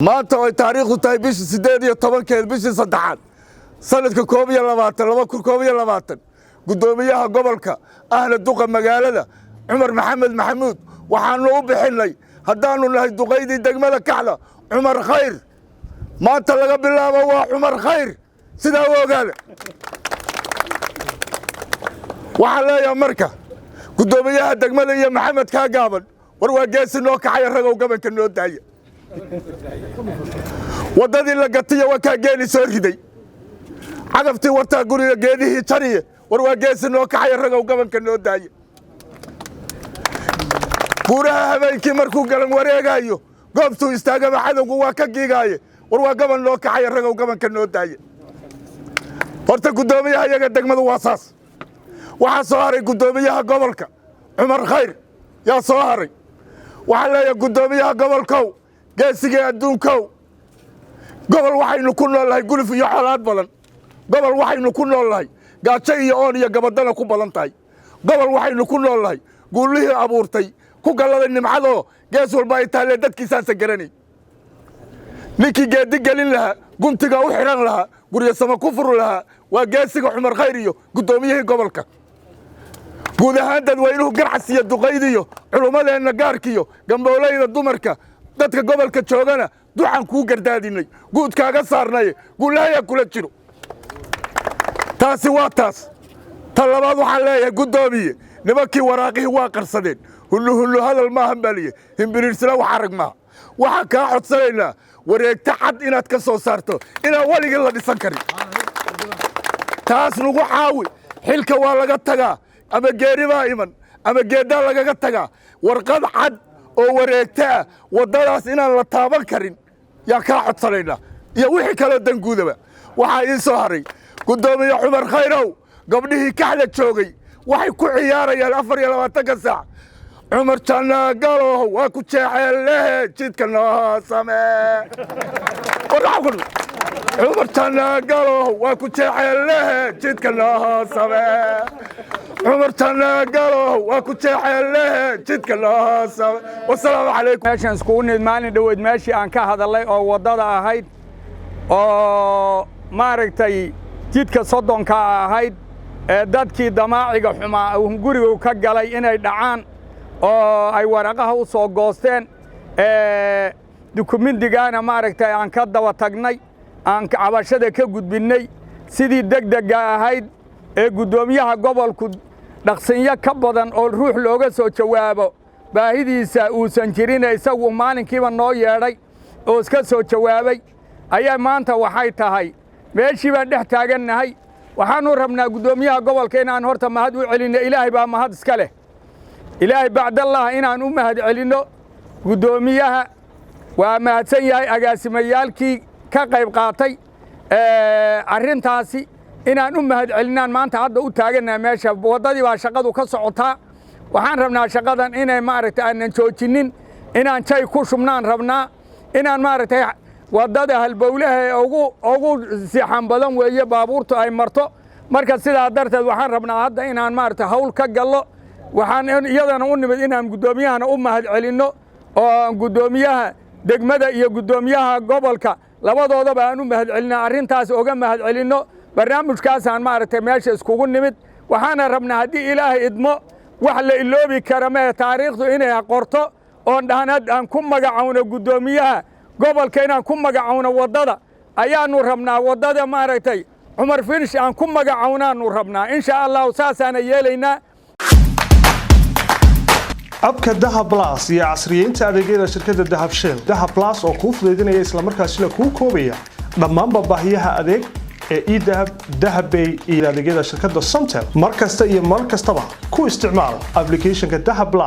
maanta oo taariikhdu tahay bishii 18 bishii saddexaad sanadka 2022 gudoomiyaha gobolka ahla duqa magaalada Cumar Maxamed Maxamuud waxaanu u bixinay haddaanu nahay duqaydii degmada Kaxda Cumar Khayr maanta laga bilaabo waa Cumar Khayr sida ogaale waxa leeyahay marka gudoomiyaha degmada iyo Maxamed ka gaaban war waa geesi noo kacay ragow gabanka noo daaya wadadii la gatay waa ka geeli soo riday cagaftii warta guriga geedihii tariye war waa geesi noo kacay ragow gabanka noo daaya buuraha habeenkii markuu galan wareegayo goobtu istaagaba cadowgu waa ka giigaaye war waa gaban noo kacay ragow gabanka noo daaya horta gudoomiyaha iyaga degmadu waa saas waxa soo haray gudoomiyaha gobolka Cumar Khayr yaa soo haray waxa leeyahay gudoomiyaha gobolka geesiga adduunkow gobol waxaynu ku noolahay guluf iyo xalaad badan gobol waxaynu ku noolahay gaajo iyo oon iyo gabadana ku badan tahay gobol waxaynu ku noolahay guulihii abuurtay ku galaday nimcado gees walba ay taale dadkiisa garanay ninkii geedi galin laha guntiga u xiran laha guriga sama ku furu laha waa geesiga Cumar Khayr iyo gudoomiyihii gobolka guud ahaan dadweynuhu ganacsiga duqaydiyo culumadeena gaarkiyo gamboolayda dumarka dadka gobolka joogana duxan ku gardaadinay guud kaaga saarnay guulaha kula jiro taasi waa taas talabaad waxa leeyahay gudoomiye nimankii waraaqihii waa qarsadeen hullu hadal ma hambaliye himbiriirsana wax arag ma waxa ka codsanayna wareegta cad inaad ka soo saarto ina waligii la dhisan karin taas lagu caawi xilka waa laga tagaa ama geeri baa iman ama geedaa lagaga tagaa warqad cad oo wareegta wadadaas inaan la taaban karin yaa ka codsanayna iyo wixii kale danguudaba waxa ii soo haray gudoomiye Cumar Khayrow gabdhihii Kaxda joogay waxay ku ciyaarayaan 24 saac Cumar Janagalo waa ku jeexeelay jidka noo samee Cumar Janagalo waa ku jeexeelay jidka noo samee Cumar Janagalo waa ku jeexeelay jidka noo samee wassalaamu calaykum meeshan isku maalin dhaweed meeshii aan ka hadalay oo wadada ahayd oo maaragtay jidka Sodonka ahayd dadkii damaaciga xumaa guriga ka galay inay dhacaan oo ay waraqaha u soo goosteen dukumintigaana maaragtay aan ka daba tagnay aan cabashada ka gudbinay sidii degdega ahayd gudoomiyaha gobolku dhaqsinyo ka badan oo ruux looga soo jawaabo baahidiisa uusan jirin isagu maalinkiiba noo yeedhay oo iska soo jawaabay ayaa maanta waxay tahay meeshii baan dhex taagannahay waxaanu rabnaa gudoomiyaha gobolka inaan horta mahad u celinno ilaahay baa mahad iska leh ilaahay bacdallah inaan u mahad celinno gudoomiyaha waa mahadsan yahay agaasimayaalkii ka qayb qaatay arrintaasi inaan u mahad celinaan maanta hadda u taagannahay meesha wadadii baa shaqadu ka socotaa waxaan rabnaa shaqadan inay maaragtay aanan joojinin inaan jay ku shubnaan rabnaa inaan maaragtay wadada halbowlaha ugu sixan badan weeye baabuurtu ay marto marka sidaa darteed waxaan rabnaa hadda inaan maaragtay hawl ka gallo waxaan iyadana u nimid inaan gudoomiyahana u mahad celinno oo gudoomiyaha degmada iyo gudoomiyaha gobolka labadoodaba aan u mahad celinaa arrintaas uga mahad celinno barnaamijkaasaan maaragtay meesha iskugu nimid waxaana rabnaa haddii ilaahay idmo wax la iloobi kara mee taariikhdu inay qorto oon dhahnad aan ku magacawno gudoomiyaha gobolka inaan ku magacawno wadada ayaanu rabnaa wadada maaragtay Cumar Finish aan ku magacawnaanu rabnaa insha Allah saasaana yeelaynaa abka Dahab Plus iyo casriyeynta adeegyada shirkadda Dahab Shell Dahab Plus oo kuu fududeynaya isla markaasina kuu koobaya dhammaan baahiyaha adeeg ee eDahab Dahab Pay iyo adeegyada shirkadda Somtel markasta iyo mar kastaba ku isticmaal applicationka Dahab Plus